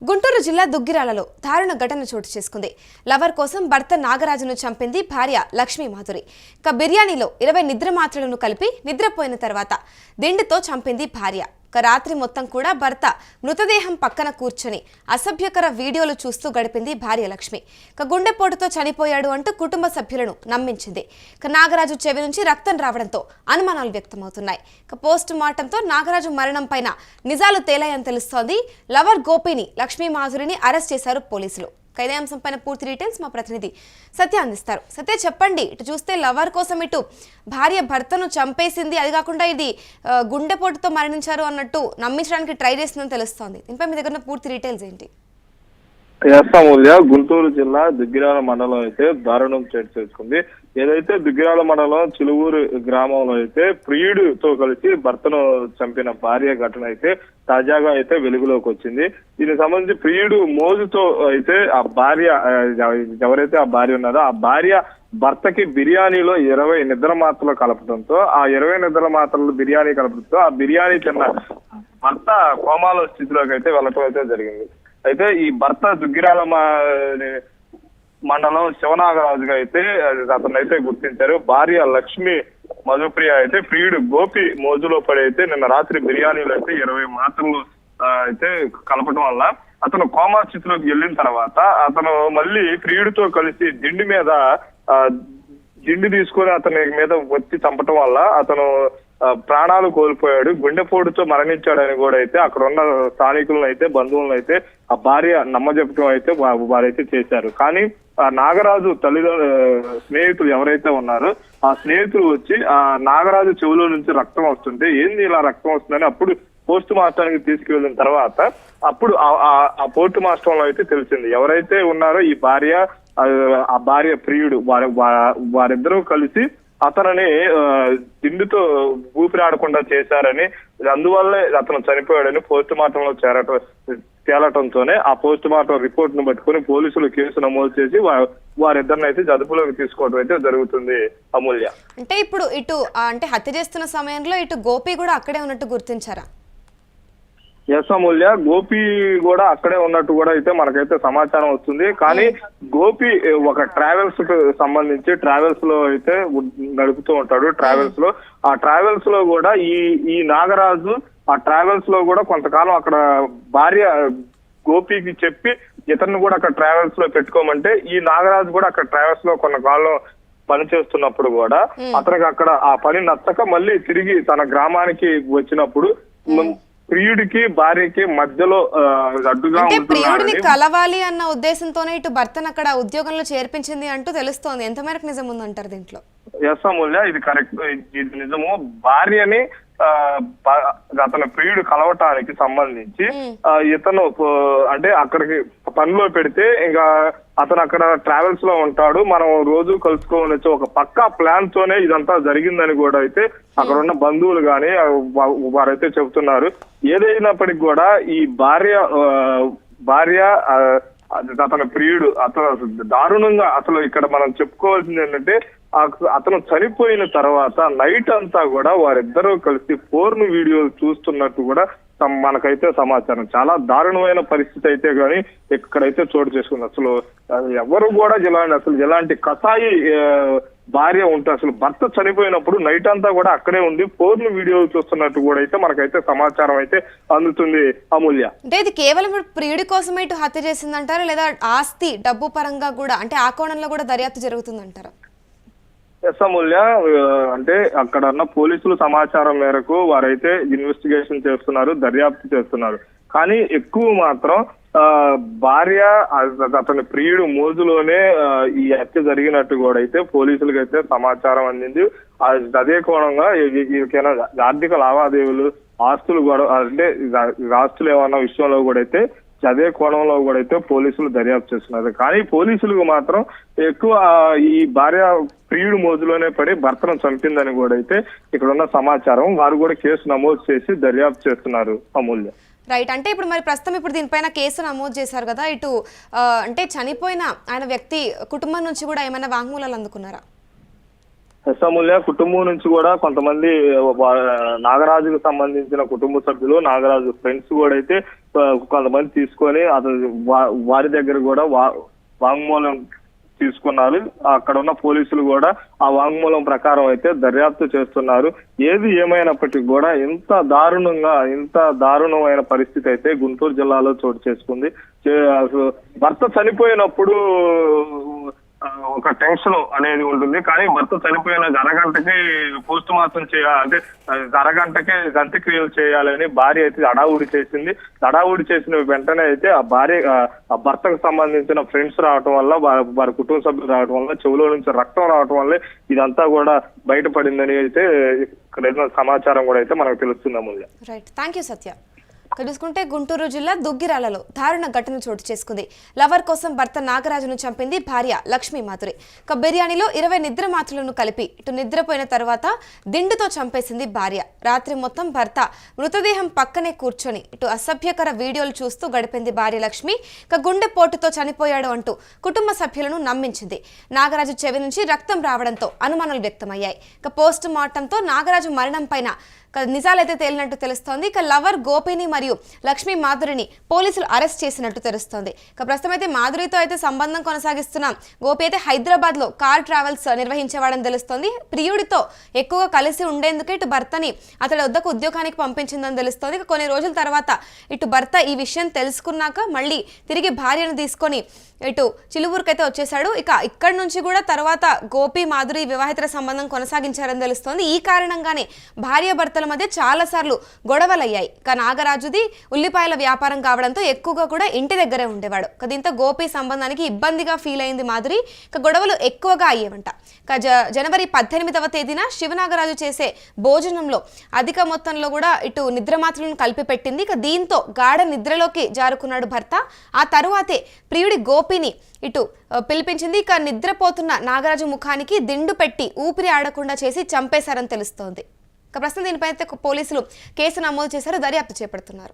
గుంటూరు జిల్లా దుగ్గిరాలలో దారుణ ఘటన చోటు చేసుకుంది. లవర్ కోసం భర్త నాగరాజును చంపింది భార్య లక్ష్మీ మాధురి. బిర్యానీలో 20 నిద్ర మాత్రలను కలిపి నిద్రపోయిన తర్వాత దిండుతో చంపింది భార్య. రాత్రి మొత్తం కూడా భర్త మృతదేహం పక్కన కూర్చొని అసభ్యకర వీడియోలు చూస్తూ గడిపింది భార్య లక్ష్మి. గుండెపోటుతో చనిపోయాడు అంటూ కుటుంబ సభ్యులను నమ్మించింది. నాగరాజు చెవి నుంచి రక్తం రావడంతో అనుమానాలు వ్యక్తమవుతున్నాయి. పోస్ట్ మార్టంతో నాగరాజు మరణం పైన నిజాలు తేలాయని తెలుస్తోంది. లవర్ గోపిని లక్ష్మీ మాధురిని అరెస్ట్ చేశారు పోలీసులు. ఇదే అంశంపైన పూర్తి డీటెయిల్స్ మా ప్రతినిధి సత్య అందిస్తారు. సత్య చెప్పండి, ఇటు చూస్తే లవర్ కోసం ఇటు భార్య భర్తను చంపేసింది, అది కాకుండా ఇది గుండెపోటుతో మరణించారు అన్నట్టు నమ్మించడానికి ట్రై చేస్తుందని తెలుస్తోంది. దీనిపై మీ దగ్గర పూర్తి డీటెయిల్స్ ఏంటి? మూల్య గుంటూరు జిల్లా దుగ్గిరాల మండలం అయితే దారుణం చోటు చేసుకుంది. ఏదైతే దుగ్గిరాల మండలం చిలువూరు గ్రామంలో అయితే ప్రియుడితో కలిసి భర్తను చంపిన భార్య ఘటన అయితే తాజాగా అయితే వెలుగులోకి వచ్చింది. దీనికి సంబంధించి ప్రియుడు మోజుతో అయితే ఆ భార్య ఎవరైతే ఆ భార్య ఉన్నదో ఆ భార్య భర్తకి బిర్యానీలో 20 నిద్ర మాత్రలు కలపడంతో ఆ 20 నిద్ర మాత్రలు బిర్యానీ కలపడంతో ఆ బిర్యానీ తిన్న భర్త కోమాలో స్థితిలోకి అయితే వెళ్ళటం అయితే జరిగింది. అయితే ఈ భర్త దుగ్గిరాల మండలం శివనాగరాజుగా అయితే అతనైతే గుర్తించారు. భార్య లక్ష్మి మధుప్రియ అయితే ప్రియుడు గోపి మోజులో పడి అయితే నిన్న రాత్రి బిర్యానీలో అయితే 20 మాత్రలు అయితే కలపడం వల్ల అతను కోమా స్థితిలోకి వెళ్ళిన తర్వాత అతను మళ్ళీ ప్రియుడితో కలిసి దిండి తీసుకొని అతని మీద వచ్చి చంపటం వల్ల అతను ప్రాణాలు కోల్పోయాడు, గుండెపోటుతో మరణించాడని కూడా అయితే అక్కడ ఉన్న స్థానికులను అయితే బంధువులను అయితే ఆ భార్య నమ్మజెప్పడం అయితే వారైతే చేశారు. కానీ ఆ నాగరాజు స్నేహితులు ఎవరైతే ఉన్నారో ఆ స్నేహితులు వచ్చి ఆ నాగరాజు చెవులో నుంచి రక్తం వస్తుంటే ఏంది ఇలా రక్తం వస్తుందని అప్పుడు పోస్ట్ మార్టానికి తీసుకువెళ్ళిన తర్వాత అప్పుడు ఆ పోస్ట్ మార్టంలో అయితే తెలిసింది ఎవరైతే ఉన్నారో ఈ భార్య ఆ భార్య ప్రియుడు వారిద్దరూ కలిసి అతనిని దిండుతో ఊపిరాడకుండా చేశారని, అందువల్లే అతను చనిపోయాడని పోస్ట్ మార్టంలో తేలటంతోనే ఆ పోస్ట్ మార్టం రిపోర్ట్ ను పట్టుకుని పోలీసులు కేసు నమోదు చేసి వారిద్దరిని అయితే అదుపులోకి తీసుకోవడం అయితే జరుగుతుంది. అమూల్య, అంటే ఇప్పుడు ఇటు అంటే హత్య చేస్తున్న సమయంలో ఇటు గోపి కూడా అక్కడే ఉన్నట్టు గుర్తించారా? అమూల్య, గోపి కూడా అక్కడే ఉన్నట్టు కూడా అయితే మనకైతే సమాచారం వస్తుంది. కానీ గోపి ఒక ట్రావెల్స్ కు సంబంధించి ట్రావెల్స్ లో అయితే నడుపుతూ ఉంటాడు. ట్రావెల్స్ లో ఆ ట్రావెల్స్ లో కూడా ఈ నాగరాజు ఆ ట్రావెల్స్ లో కూడా కొంతకాలం అక్కడ భార్య గోపికి చెప్పి ఇతన్ని కూడా అక్కడ ట్రావెల్స్ లో పెట్టుకోమంటే ఈ నాగరాజు కూడా అక్కడ ట్రావెల్స్ లో కొంతకాలం పని చేస్తున్నప్పుడు కూడా అతనికి అక్కడ ఆ పని నచ్చక మళ్ళీ తిరిగి తన గ్రామానికి వచ్చినప్పుడు ప్రియుడికి భార్యకి మధ్యలో అడ్డుగా ప్రియుడిని కలవాలి అన్న ఉద్దేశంతోనే ఇటు భర్తను అక్కడ ఉద్యోగంలో చేర్పించింది అంటూ తెలుస్తోంది. ఎంత మేరకు నిజం ఉందంటారు దీంట్లో? అమూల్య, ఇది కరెక్ట్, ఇది నిజము. భార్యని అతని ప్రియుడు కలవటానికి సంబంధించి ఇతను అంటే అక్కడికి పనిలో పెడితే ఇంకా అతను అక్కడ ట్రావెల్స్ లో ఉంటాడు, మనం రోజు కలుసుకోవచ్చు ఒక పక్కా ప్లాన్ తోనే ఇదంతా జరిగిందని కూడా అయితే అక్కడ ఉన్న బంధువులు గాని వారైతే చెబుతున్నారు. ఏదైనప్పటికీ కూడా ఈ భార్య అతని ప్రియుడు అతను దారుణంగా అసలు ఇక్కడ మనం చెప్పుకోవాల్సింది ఏంటంటే అతను చనిపోయిన తర్వాత నైట్ అంతా కూడా వారిద్దరూ కలిసి పోర్న్ వీడియోలు చూస్తున్నట్టు కూడా మనకైతే సమాచారం. చాలా దారుణమైన పరిస్థితి అయితే గానీ ఎక్కడైతే చోటు చేసుకుంది. అసలు ఎవరు కూడా ఎలాంటి కసాయి భార్య ఉంటే అసలు భర్త చనిపోయినప్పుడు నైట్ అంతా కూడా అక్కడే ఉండి పోర్న్ వీడియోలు చూస్తున్నట్టు కూడా అయితే మనకైతే సమాచారం అయితే అందుతుంది. అమూల్య, అంటే ఇది కేవలం ప్రియుడి కోసమే ఇటు హత్య చేసిందంటారా, లేదా ఆస్తి డబ్బు పరంగా కూడా అంటే ఆ కోణంలో కూడా దర్యాప్తు జరుగుతుందంటారా? అమూల్య, అంటే అక్కడ ఉన్న పోలీసులు సమాచారం మేరకు వారైతే ఇన్వెస్టిగేషన్ చేస్తున్నారు, దర్యాప్తు చేస్తున్నారు. కానీ ఎక్కువ మాత్రం భార్య అతని ప్రియుడు మోజులోనే ఈ హత్య జరిగినట్టు కూడా అయితే పోలీసులకు అయితే సమాచారం అందింది. అదే కోణంగా ఏమైనా ఆర్థిక లావాదేవీలు ఆస్తులు కూడా అంటే ఆస్తులు ఏమన్నా విషయంలో కూడా అయితే అదే కోణంలో కూడా అయితే పోలీసులు దర్యాప్తు చేస్తున్నారు. కానీ పోలీసులకు మాత్రం ఎక్కువ ఈ భార్య ప్రియుడు మోజులోనే పడి భర్తను చంపిందని కూడా అయితే ఇక్కడ ఉన్న సమాచారం. వారు కూడా కేసు నమోదు చేసి దర్యాప్తు చేస్తున్నారు. అమూల్య, రైట్, అంటే ఇప్పుడు మరి ప్రస్తుతం దీనిపైన కేసు నమోదు చేశారు కదా, ఇటు అంటే చనిపోయిన ఆయన వ్యక్తి కుటుంబం నుంచి కూడా ఏమైనా వాంగ్మూలాలు అందుకున్నారా? అమూల్య, కుటుంబం నుంచి కూడా కొంతమంది నాగరాజుకు సంబంధించిన కుటుంబ సభ్యులు నాగరాజు ఫ్రెండ్స్ కూడా అయితే కొంతమంది తీసుకొని అతను వారి దగ్గర కూడా వాంగ్మూలం తీసుకున్నారు. అక్కడ ఉన్న పోలీసులు కూడా ఆ వాంగ్మూలం ప్రకారం అయితే దర్యాప్తు చేస్తున్నారు. ఏది ఏమైనప్పటికీ కూడా ఇంత దారుణమైన పరిస్థితి అయితే గుంటూరు జిల్లాలో చోటు చేసుకుంది. భర్త చనిపోయినప్పుడు ఒక టెన్షన్ అనేది ఉంటుంది, కానీ భర్త చనిపోయిన అరగంటకి పోస్ట్ మార్టం అంటే అరగంటకే అంత్యక్రియలు చేయాలని భార్య అయితే హడావుడి చేసింది. హడావుడి చేసిన వెంటనే అయితే ఆ భర్తకు సంబంధించిన ఫ్రెండ్స్ రావటం వల్ల, వారి కుటుంబ సభ్యులు రావటం వల్ల, చెవులో నుంచి రక్తం రావటం వల్లే ఇదంతా కూడా బయటపడిందని అయితే ఇక్కడ సమాచారం కూడా అయితే మనకు తెలుస్తుంది. అమూల్య. రైట్, థ్యాంక్ యూ సత్య. చూసుకుంటే గుంటూరు జిల్లా దుగ్గిరాలలో దారుణ ఘటన చోటు చేసుకుంది. లవర్ కోసం భర్త నాగరాజును చంపింది భార్య లక్ష్మీ మాధురి. బిర్యానీలో 20 నిద్ర మాత్రలను కలిపి ఇటు నిద్రపోయిన తర్వాత దిండుతో చంపేసింది భార్య. రాత్రి మొత్తం భర్త మృతదేహం పక్కనే కూర్చొని ఇటు అసభ్యకర వీడియోలు చూస్తూ గడిపింది భార్య లక్ష్మి. గుండె పోటుతో చనిపోయాడు అంటూ కుటుంబ సభ్యులను నమ్మించింది. నాగరాజు చెవి నుంచి రక్తం రావడంతో అనుమానాలు వ్యక్తమయ్యాయి. పోస్ట్ మార్టంతో నాగరాజు మరణం పైన నిజాలైతే తేలినట్టు తెలుస్తోంది. లవర్ గోపిని మరియు లక్ష్మీ మాధురిని పోలీసులు అరెస్ట్ చేసినట్టు తెలుస్తోంది. ప్రస్తుతం అయితే మాధురితో అయితే సంబంధం కొనసాగిస్తున్నాం. గోపి అయితే హైదరాబాద్ లో కార్ ట్రావెల్స్ నిర్వహించేవాడని తెలుస్తోంది. ప్రియుడితో ఎక్కువగా కలిసి ఉండేందుకే ఇటు భర్తని అతడి వద్దకు ఉద్యోగానికి పంపించిందని తెలుస్తోంది. కొన్ని రోజుల తర్వాత ఇటు భర్త ఈ విషయం తెలుసుకున్నాక మళ్ళీ తిరిగి భార్యను తీసుకొని ఇటు చిలువూరుకైతే వచ్చేశాడు. ఇక్కడి నుంచి కూడా తర్వాత గోపి మాధురి వివాహితర సంబంధం కొనసాగించారని తెలుస్తోంది. ఈ కారణంగానే భార్య భర్తల మధ్య చాలా సార్లు గొడవలయ్యాయి. నాగరాజుది ఉల్లిపాయల వ్యాపారం కావడంతో ఎక్కువగా కూడా ఇంటి దగ్గరే ఉండేవాడు. దీంతో గోపి సంబంధానికి ఇబ్బందిగా ఫీల్ అయింది మాధురి. గొడవలు ఎక్కువగా అయ్యేవంట. జనవరి 18వ తేదీన శివనాగరాజు చేసే భోజనంలో అధిక మొత్తంలో కూడా ఇటు నిద్రమాత్రలను కలిపి పెట్టింది. దీంతో గాఢ నిద్రలోకి జారుకున్నాడు భర్త. ఆ తరువాతే ప్రియుడి గోపిని ఇటు పిలిపించింది. నిద్రపోతున్న నాగరాజు ముఖానికి దిండు పెట్టి ఊపిరి ఆడకుండా చేసి చంపేశారని తెలుస్తోంది. ప్రస్తుతం దీనిపై పోలీసులు కేసు నమోదు చేశారు, దర్యాప్తు చేపడుతున్నారు.